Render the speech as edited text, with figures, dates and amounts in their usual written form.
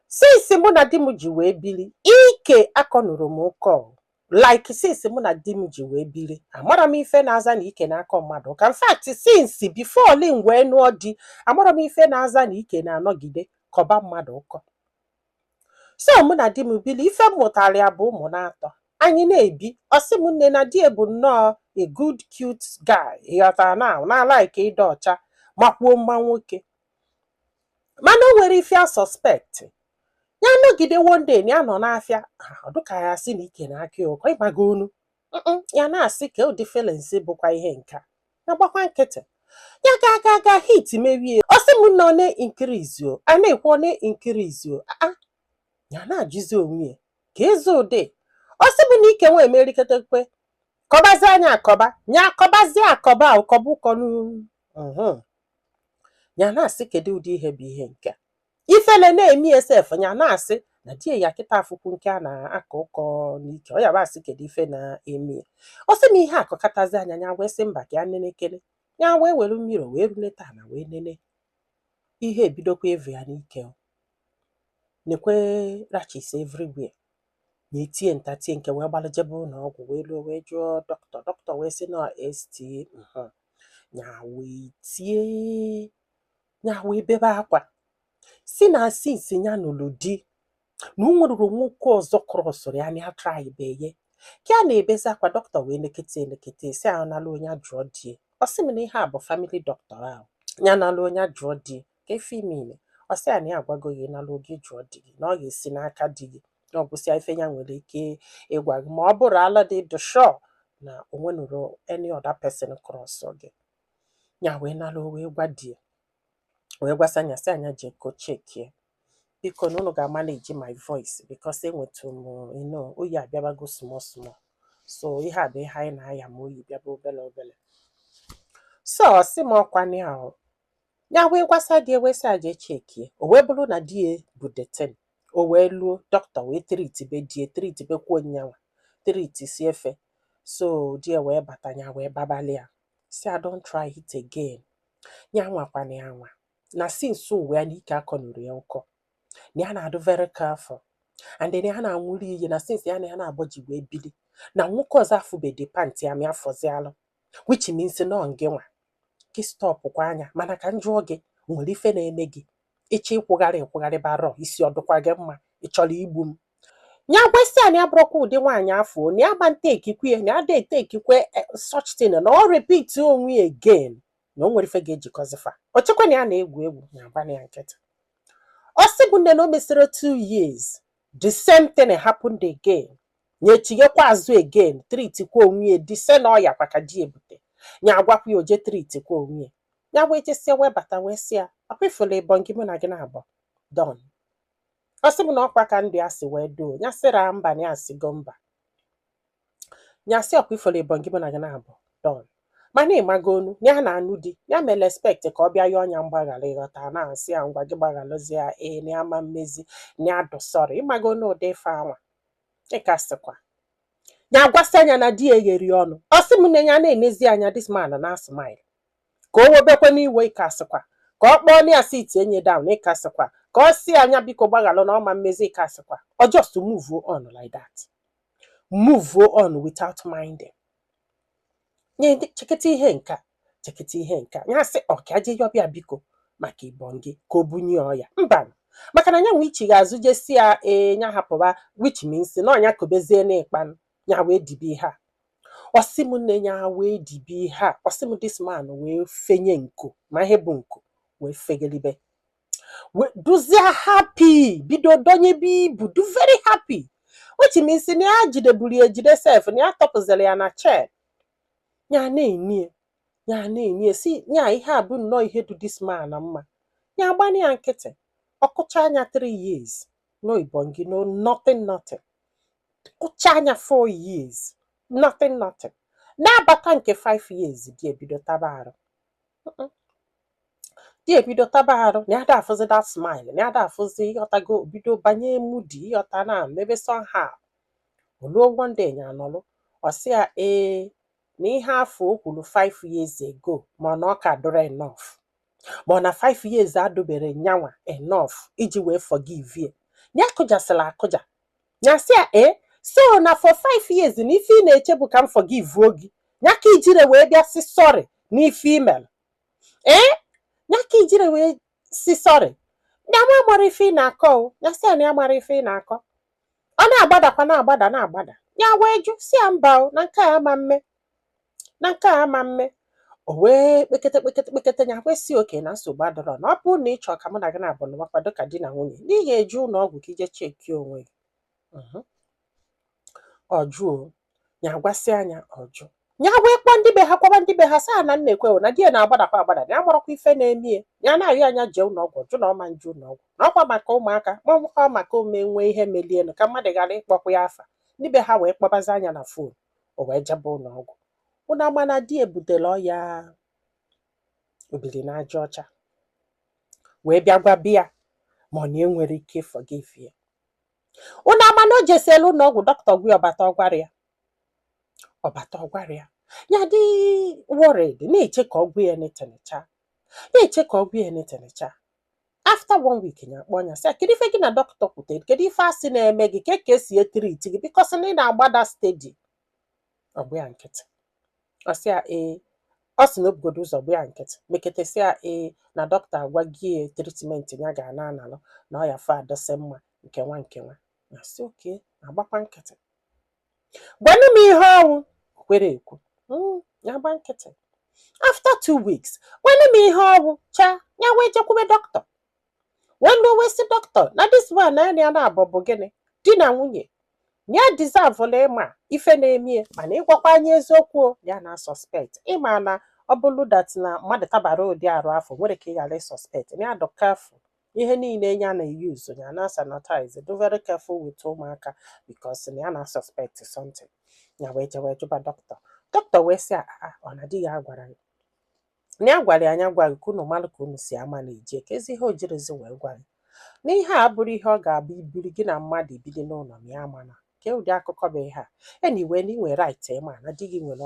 Since mụ na di m ji wee bili, ike akọnụrụ m ụkọ. Like since mụ na di m ji wee bili, amara m ife na-aza na ike na-akọ mmadụ ụka. In fact, since before Lin wee nụọ di, amara m ife na-aza na ike na-anọgide kọba mmadụ ụkọ. So mụ na di m bili, ife m mụtara ya bụ ụmụ na-atọ. Anyị na-ebi, ọ sị m nne na di bụ nnọọ a good cute guy. Ịghọtara na like ịdị ọcha, makwuo mma nwoke. Mana o nwere ife a suspect. Ya nọgide one day na ya nọ n'afịa, ọ dịka ya sị na ike na-akị ụkọ, ịgbago onu. Ya na-asị ka ụdị feelings bụkwa ihe nka. Na gbakwa nkịtị. Ya ga hit merie. Ọ sị m nọ na-increase o. A na-ekwu ọ na-increase o. Ya na-ajụzi onwe ka eze ụdị. Ọ sị m na ike nwee meriketekwe. Kọbazi anya akọba. Ya akọbazi akọba ụkọba ụkọ n'u. Ya na-asị kedu ụdị ihe bụ ihe nke. Ifele na-emi esef ya na-asị na die ya kịta afụkwu nke a na-akọ ụkọ n'ike. Ọ ya bụ asị kedu ife na-emi. Ọ sị m ihe akọkatazi anya ya wee sị mba ka ya nenekele. Ya wee were mmiri wee runeta na wee nene. Ihe ebidokwa evu ya n'ike. Nekwe rachis everywhere. Na etie ntatie nke wee gbalụjebe ụlọọgwụ wee luo wee jụọ dọkịta. Dọkịta wee sị na STA. Ya wee tie. Ya wee bebe akwa. Si na since ya nụrụ di na o nweruru nwoke ọzọ krọsụrụ ya na ya try beye. Ka a na-ebezi akwa dọkịta wee nekete si ahụ nala onye jụọ di. Ọ sị m na ihe a bụ family doctor ahụ. Ya nala onye jụọ di ka efe ime ime. Ọ sị ya na ya agwago gị nala oge jụọ di gị na ọ ga-esi n'aka di gị. Na ọ bụsịa ife ya nwere ike ịgwa gị ma ọ bụrụ ala dị sure na o nwenuru any other person cross gị. Ya wee nala o wee gwa di. Wee gwasa anya sị anya je ko chekie. Biko na unu ga-manage my voice because enwetu m oyi abịabago small. So ihe a bụ ihe anyị na-aya ma oyi bịaba obele. So ọ sị m ọkwani ahụ. Ya wee gwasa di wee sị aje chekie. O wee bụrụ na di bụ deten. O wee luo dọkịta wee treat be kwuo nyanwa. Treat si efe. So di wee bata ya wee babali ya. Say I don't try it again. Nyanwa kwani anwa. Na since uwe ya n'ike akọnụrụ ya ụkọ. Na ya na-adụ very careful. And then ya na-anwụrụ iyi na since ya na-abọji wee bili. Na nwoke ọzọ afụbede panti ya mịa fọzialụ. Which means na ọ nge nwa. Gị stop kwa anya. Mana ka njụọ gị nwere ife na-eme gị. Ịchọ ịkwụgharị barọ isi ọdụkwa gị mma. Ị chọrọ igbu m. Nya gwesị a na ya bụrụkwa ụdị nwaanyị afọ. Na ya gba nte ekikwe ya. Na ya ada ekikwe such thing. Na ọ repeat onwe again. Na o nwere ife ga-ejikọzifa. O chekwa na ya na-egwu na agba ya nkịtị. Ọ sị bụ nne na o mesịrị 2 years. The same thing happened again. Nye chighekwa azụ again. Treat kwa onwe di se na ọya kwa ka di ebute. Nya agwakwa ya oje treat kwa onwe. Ya wee jesia wee bata wee sị ya. Akwa ifele ịbọ gị mụ na gị na-abọ. Done. Ọ sị bụ na ọkwa ka ndụ ya si wee doo. Ya sịra mba na ya sigo mba. Ya sị ọkwa ifele ịbọ gị mụ na gị na-abọ. Done. Mana ịmago onu, ya na anụ di, ya mere expect ka ọ bịa ya ọnya mgbaghara ịghọta na-asị ya ngwa gị gbaghalụzi ya na ya ma mmezi na ya dụsọrọ. Ịmago onu ụdị ife anwa. Ịkasịkwa. Ya gwasị anya na di egheri ọnụ. Ọ sị m na ya na-enezi anya this man na smile. Ka o webekwe n'iwe ịkasịkwa. Ka ọ kpọọ na ya si iti enye down ịkasịkwa. Ka ọ sị anya biko gbaghalụ na ọma mmezi ịkasịkwa. Ọ just move on like that. Move on without minding. Nye chekete ihe nka. Ya sị ọka je yọbịa biko maka ịbọn gị ka o bunye ọya. Mba. Maka na ya nwe ichi ga-azụ jesi ya nya hapụba which means na ọnya kobezie n'ịkpanụ. Ya wee dibe ha. Ọ sị m nne ya wee dibe ha. Ọ sị m this man wee fenye nko. Ma ihe bụ nko wee fegelibe. Duzie happy. Bido donye ibu. Do very happy. Which means na ya jidebuli ejide self. Na ya tọpụzere ya na chair. Ya na-enye si nya ihe a bụ nnọọ ihe du this man na mma. Ya agbani ya nkịtị. Ọkụcha anya 3 years. No ibongi no nothing. Kụcha anya 4 years. Nothing. Na-abata nke 5 years di ebido taba arụ. Di ebido taba arụ. Na ya da afụzi that smile. Na ya da afụzi ọtago bido banye moody ọta na maybe somehow. Oluo one day nya anọlụ. Ọ sị ya na ihe afọ o kwuru 5 years ago ma na ọ ka dụrụ enough. Ma na 5 years adụbere nyanwa enough iji wee forgive ye. ya kụjasịla akụja ya sị ya so na for 5 years na ife ị na-eche bụ ka m forgive gị ya ka ijire wee bịa si sorry n'ife email ya ka ijire wee si sorry ya ma mara ife ị na-akọ ya sị na ya mara ife ị na-akọ ọ na-agbadakwa na-agbada ya wee jụ si ya mba na nke a ama mme o wee kpekete ya wee si oke na nsogbu adọrọ na ọ bụrụ na ị chọọ ka mụ na gị na-abụ n'ụwa ka di na nwunye ị ga-eje ụlọ ọgwụ ka ije cheki onwe gị ọjụọ ya gwasị anya ọjụ ya wee kpọọ ndị be ha kwaba ndị be ha saa na nna ekwe na di ya na-agbadakwa agbada na ya marakwa ife na-emie ya na-arịọ anya jee ụlọ ọgwụ jụ na ọma nje ụlọ ọgwụ na ọkwa maka ụmụaka ma maka omenwe ihe melienu ka mmadụ ghara ịkpọkwa ya afa ndị be ha wee kpọbazi anya na fon o wee jebe ụlọ ọgwụ ụna ama na di ebutela ọya obiri na aja ọcha wee bịa gwa bịa ma ọ na enwere ike forgive ya ụna ama na o jesela ụlọ ọgwụ dọkịta gwa ọbata ọgwara ya ya dị worried na-eche ka ọgwụ ya netenecha after 1 week ya kpọọ ya sị kedu ife gị na dọkịta kwutere kedu ife asị na-eme gị ka esi etriti gị bikos na ị na-agbada steady ọgbụ ya nkịtị ọ sị ya ọ sị na obugodo ụzọ gbụ ya nkịtị meketesị ya na dọkịta agwa gị tritment ya ga na-analụ na ọ ya fa adọsị mma nke nwa ya sị oke agbakwa nkịtị gwanụ m ihe ọnwụ kwere ekwu ya gba nkịtị after 2 weeks gwanụ m ihe ọnwụ ya wee jekwube dọkịta wee sị dọkịta na this one na ya na-abụ bụ gịnị di na nwunye ya deserve ịma ife na-emie mana ịgwakwa anya eziokwu ya na suspect ịma na ọ bụrụ dat na mmadụ tabara ụdị arụ afọ nwere ka ị ghara ịsuspect ya dọ careful ihe niile ya na-use ya na sanitize do very careful with ụmụaka because na ya na suspect something ya wee jụba dọkịta wee sị ọ na di ya agwara ya na ya gwara ya anya gwa gị ka unu malụ ka unu si ama na eje ka ezi ihe o jirezi wee gwa ya n'ihe a bụrụ ihe ọ ga-abụ ibiri gị na mmadụ ibili n'ụlọ ma ya mana nke ụdị akụkọ bụ ihe a anyway na ị nwere right ịma na di gị nwere